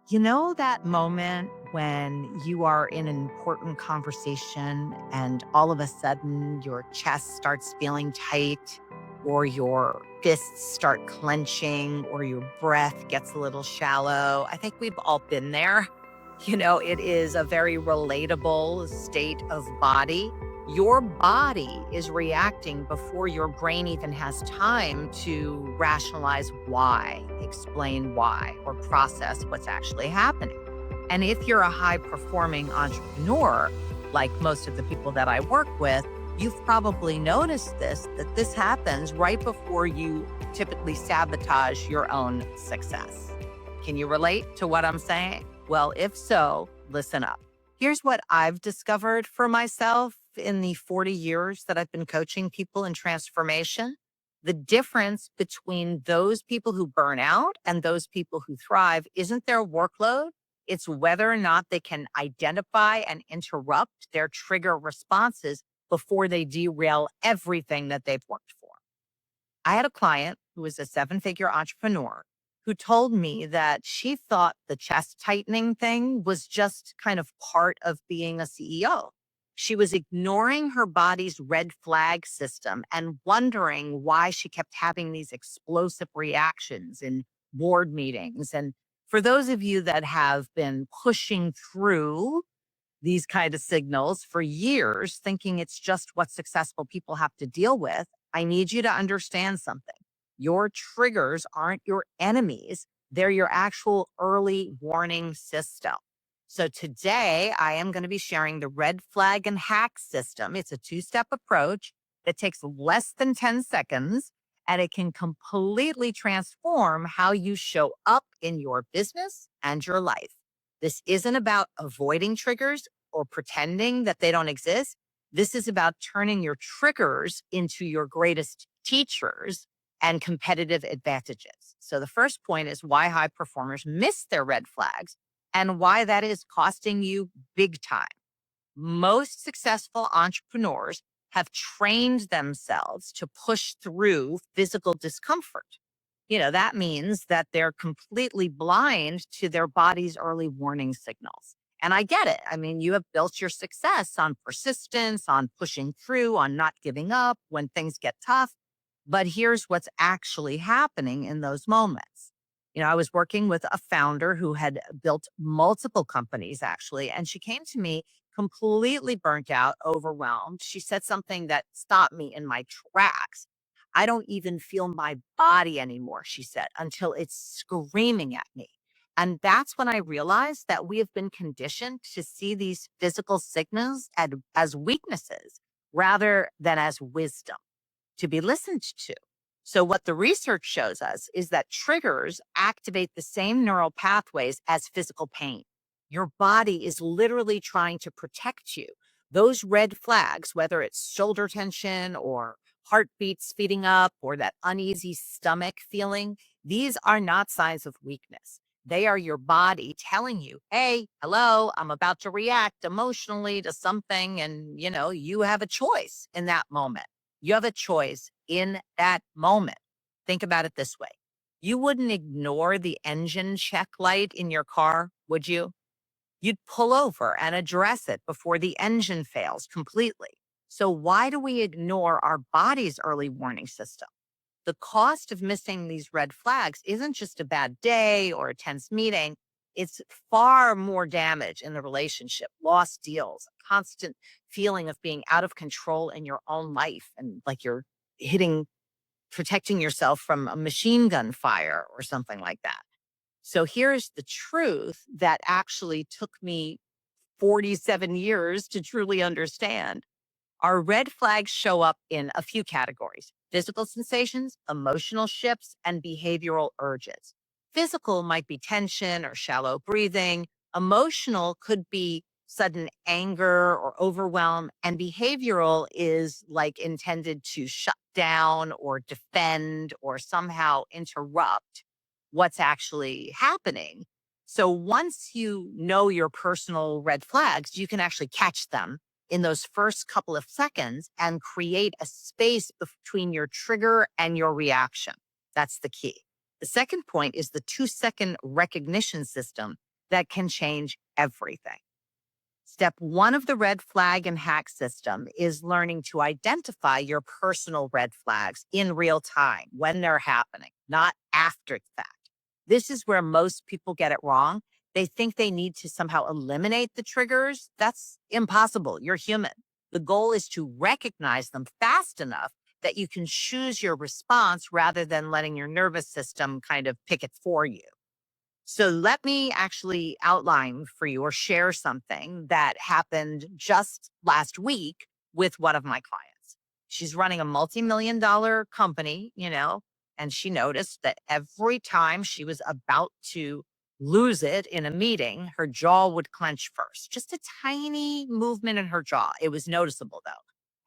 You know that moment when you are in an important conversation and all of a sudden your chest starts feeling tight, or your fists start clenching, or your breath gets a little shallow? I think we've all been there. It is a very relatable state of body. Your body is reacting before your brain even has time to rationalize why, explain why, or process what's actually happening. And if you're a high performing entrepreneur, like most of the people that I work with, you've probably noticed that this happens right before you typically sabotage your own success. Can you relate to what I'm saying? Well, if so, listen up. Here's what I've discovered for myself in the 40 years that I've been coaching people in transformation. The difference between those people who burn out and those people who thrive isn't their workload. It's whether or not they can identify and interrupt their trigger responses before they derail everything that they've worked for. I had a client who was a seven-figure entrepreneur who told me that she thought the chest tightening thing was just kind of part of being a CEO. She was ignoring her body's red flag system and wondering why she kept having these explosive reactions in board meetings. And for those of you that have been pushing through these kind of signals for years, thinking it's just what successful people have to deal with, I need you to understand something. Your triggers aren't your enemies, they're your actual early warning system. So today, I am going to be sharing the red flag and hack system. It's a two-step approach that takes less than 10 seconds, and it can completely transform how you show up in your business and your life. This isn't about avoiding triggers or pretending that they don't exist. This is about turning your triggers into your greatest teachers and competitive advantages. So, the first point is why high performers miss their red flags and why that is costing you big time. Most successful entrepreneurs have trained themselves to push through physical discomfort. That means that they're completely blind to their body's early warning signals. And I get it. I mean, you have built your success on persistence, on pushing through, on not giving up when things get tough. But here's what's actually happening in those moments. I was working with a founder who had built multiple companies actually, and she came to me completely burnt out, overwhelmed. She said something that stopped me in my tracks. I don't even feel my body anymore, she said, until it's screaming at me. And that's when I realized that we have been conditioned to see these physical signals as weaknesses rather than as wisdom to be listened to. So, what the research shows us is that triggers activate the same neural pathways as physical pain. Your body is literally trying to protect you. Those red flags, whether it's shoulder tension or heartbeat speeding up or that uneasy stomach feeling, these are not signs of weakness. They are your body telling you, hey, hello, I'm about to react emotionally to something. And, you have a choice in that moment. You have a choice in that moment. Think about it this way. You wouldn't ignore the engine check light in your car, would you? You'd pull over and address it before the engine fails completely. So, why do we ignore our body's early warning system? The cost of missing these red flags isn't just a bad day or a tense meeting. It's far more damage in the relationship, lost deals, a constant feeling of being out of control in your own life and like you're hitting, protecting yourself from a machine gun fire or something like that. So here's the truth that actually took me 47 years to truly understand. Our red flags show up in a few categories: physical sensations, emotional shifts, and behavioral urges. Physical might be tension or shallow breathing. Emotional could be sudden anger or overwhelm. And behavioral is like intended to shut down or defend or somehow interrupt what's actually happening. So once you know your personal red flags, you can actually catch them in those first couple of seconds and create a space between your trigger and your reaction. That's the key. The second point is the 2-second recognition system. that can change everything. Step one of the red flag and hack system is learning to identify your personal red flags in real time when they're happening, not after the fact. This is where most people get it wrong. They think they need to somehow eliminate the triggers. That's impossible. You're human. The goal is to recognize them fast enough that you can choose your response rather than letting your nervous system kind of pick it for you. So let me actually outline for you or share something that happened just last week with one of my clients. She's running a multi-million-dollar company, and she noticed that every time she was about to lose it in a meeting, her jaw would clench first. Just a tiny movement in her jaw. It was noticeable though.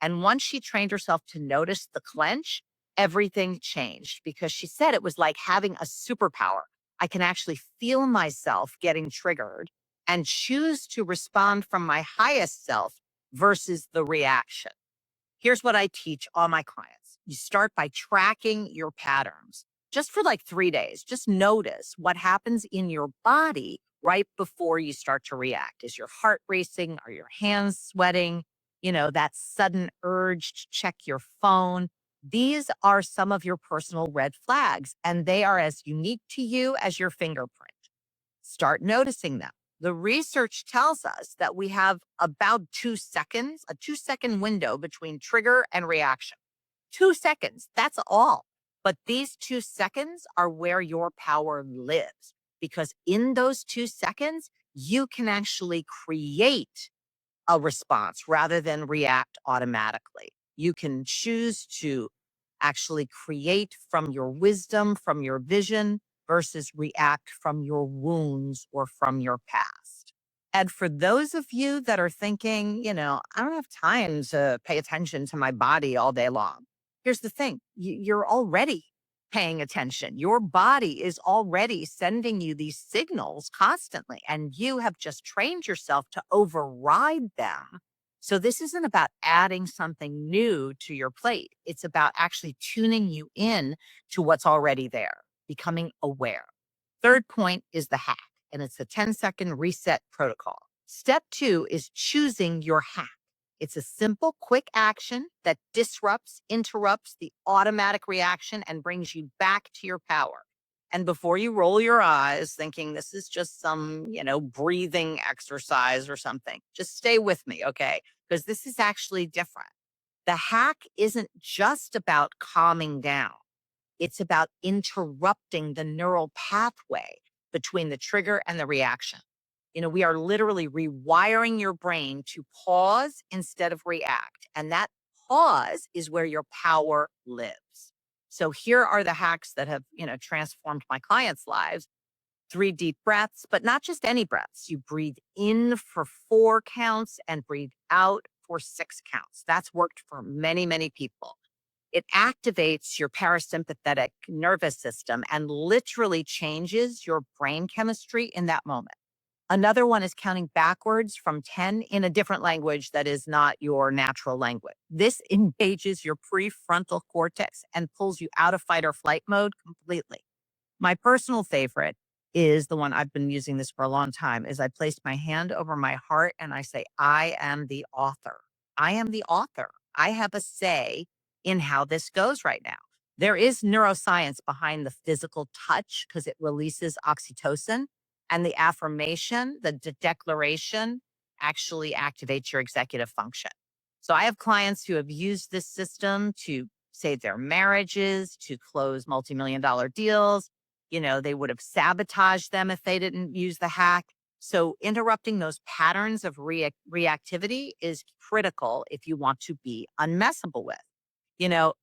And once she trained herself to notice the clench, everything changed because she said it was like having a superpower. I can actually feel myself getting triggered and choose to respond from my highest self versus the reaction. Here's what I teach all my clients. You start by tracking your patterns just for like 3 days. Just notice what happens in your body right before you start to react. Is your heart racing? Are your hands sweating? That sudden urge to check your phone. These are some of your personal red flags, and they are as unique to you as your fingerprint. Start noticing them. The research tells us that we have about 2 seconds, a 2 second window between trigger and reaction. 2 seconds, that's all. But these 2 seconds are where your power lives because in those 2 seconds, you can actually create a response rather than react automatically. You can choose to actually create from your wisdom, from your vision, versus react from your wounds or from your past. And for those of you that are thinking, I don't have time to pay attention to my body all day long. Here's the thing you're already paying attention. Your body is already sending you these signals constantly, and you have just trained yourself to override them. So, this isn't about adding something new to your plate. It's about actually tuning you in to what's already there, becoming aware. Third point is the hack, and it's the 10-second reset protocol. Step two is choosing your hack. It's a simple, quick action that disrupts, interrupts the automatic reaction and brings you back to your power. And before you roll your eyes thinking this is just some, breathing exercise or something, just stay with me, okay? Because this is actually different. The hack isn't just about calming down. It's about interrupting the neural pathway between the trigger and the reaction. We are literally rewiring your brain to pause instead of react. And that pause is where your power lives. So here are the hacks that have, transformed my clients' lives. 3 deep breaths, but not just any breaths. You breathe in for 4 counts and breathe out for 6 counts. That's worked for many, many people. It activates your parasympathetic nervous system and literally changes your brain chemistry in that moment. Another one is counting backwards from 10 in a different language that is not your natural language. This engages your prefrontal cortex and pulls you out of fight or flight mode completely. My personal favorite is the one I've been using this for a long time is I place my hand over my heart and I say, I am the author. I am the author. I have a say in how this goes right now. There is neuroscience behind the physical touch because it releases oxytocin, and the affirmation, the declaration actually activates your executive function. So I have clients who have used this system to save their marriages, to close multi-million-dollar deals. They would have sabotaged them if they didn't use the hack. So interrupting those patterns of reactivity is critical if you want to be unmessable with. You know,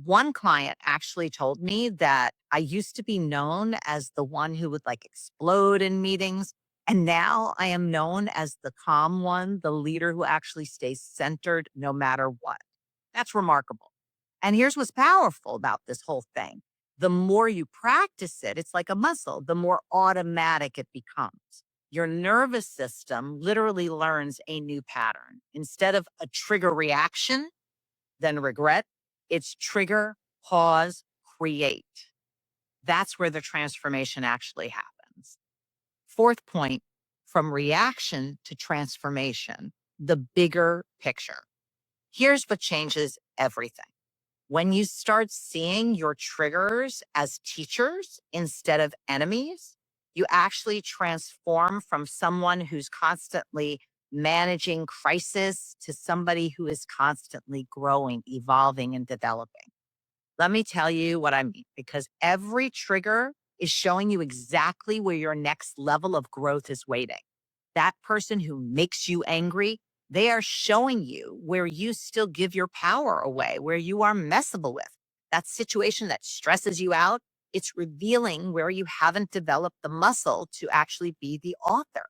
One client actually told me that I used to be known as the one who would like explode in meetings. And now I am known as the calm one, the leader who actually stays centered no matter what. That's remarkable. And here's what's powerful about this whole thing. The more you practice it, it's like a muscle, the more automatic it becomes. Your nervous system literally learns a new pattern. Instead of a trigger reaction, then regret, it's trigger, pause, create. That's where the transformation actually happens. fourth point, from reaction to transformation, the bigger picture. Here's what changes everything. When you start seeing your triggers as teachers instead of enemies, you actually transform from someone who's constantly managing crisis to somebody who is constantly growing, evolving, and developing. Let me tell you what I mean, because every trigger is showing you exactly where your next level of growth is waiting. That person who makes you angry, they are showing you where you still give your power away, where you are messable with. That situation that stresses you out, it's revealing where you haven't developed the muscle to actually be the author.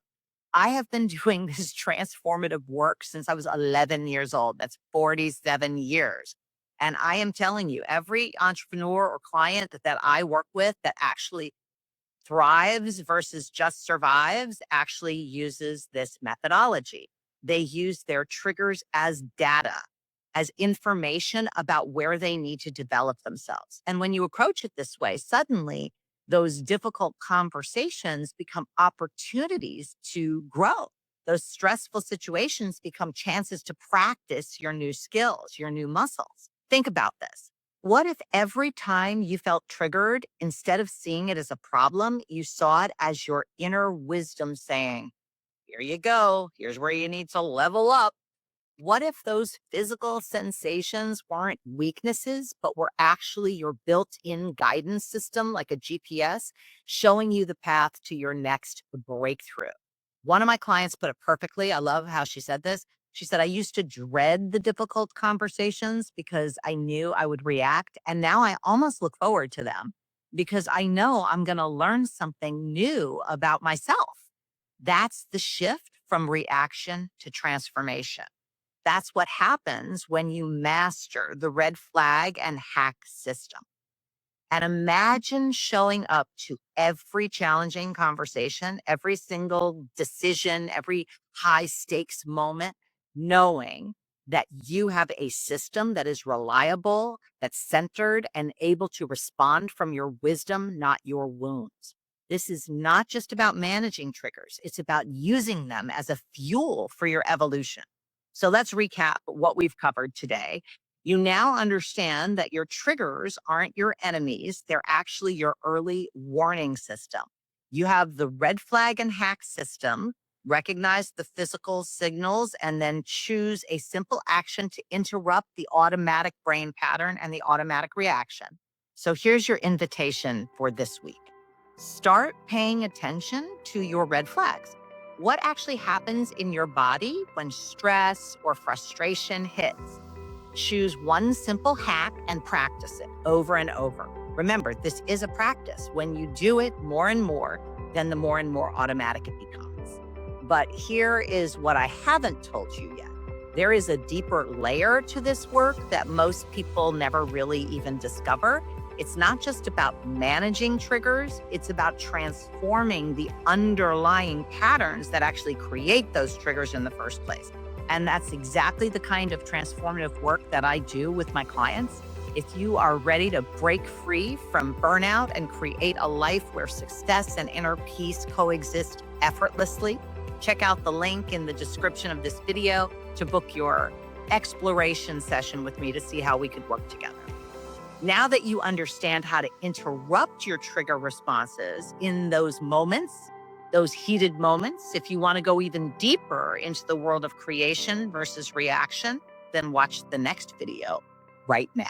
I have been doing this transformative work since I was 11 years old. That's 47 years. And I am telling you, every entrepreneur or client that I work with that actually thrives versus just survives actually uses this methodology. They use their triggers as data, as information about where they need to develop themselves. And when you approach it this way, suddenly those difficult conversations become opportunities to grow. Those stressful situations become chances to practice your new skills, your new muscles. Think about this. What if every time you felt triggered, instead of seeing it as a problem, you saw it as your inner wisdom saying, here you go. Here's where you need to level up. What if those physical sensations weren't weaknesses, but were actually your built in guidance system, like a GPS, showing you the path to your next breakthrough? One of my clients put it perfectly. I love how she said this. She said, I used to dread the difficult conversations because I knew I would react. And now I almost look forward to them because I know I'm going to learn something new about myself. That's the shift from reaction to transformation. That's what happens when you master the red flag and hack system. And imagine showing up to every challenging conversation, every single decision, every high stakes moment, knowing that you have a system that is reliable, that's centered, and able to respond from your wisdom, not your wounds. This is not just about managing triggers, it's about using them as a fuel for your evolution. So let's recap what we've covered today. You now understand that your triggers aren't your enemies, they're actually your early warning system. You have the red flag and hack system, recognize the physical signals, and then choose a simple action to interrupt the automatic brain pattern and the automatic reaction. So here's your invitation for this week. Start paying attention to your red flags. What actually happens in your body when stress or frustration hits? Choose one simple hack and practice it over and over. Remember, this is a practice. When you do it more and more, then the more and more automatic it becomes. But here is what I haven't told you yet. There is a deeper layer to this work that most people never really even discover. It's not just about managing triggers, it's about transforming the underlying patterns that actually create those triggers in the first place. And that's exactly the kind of transformative work that I do with my clients. If you are ready to break free from burnout and create a life where success and inner peace coexist effortlessly, check out the link in the description of this video to book your exploration session with me to see how we could work together. Now that you understand how to interrupt your trigger responses in those moments, those heated moments, if you want to go even deeper into the world of creation versus reaction, then watch the next video right now.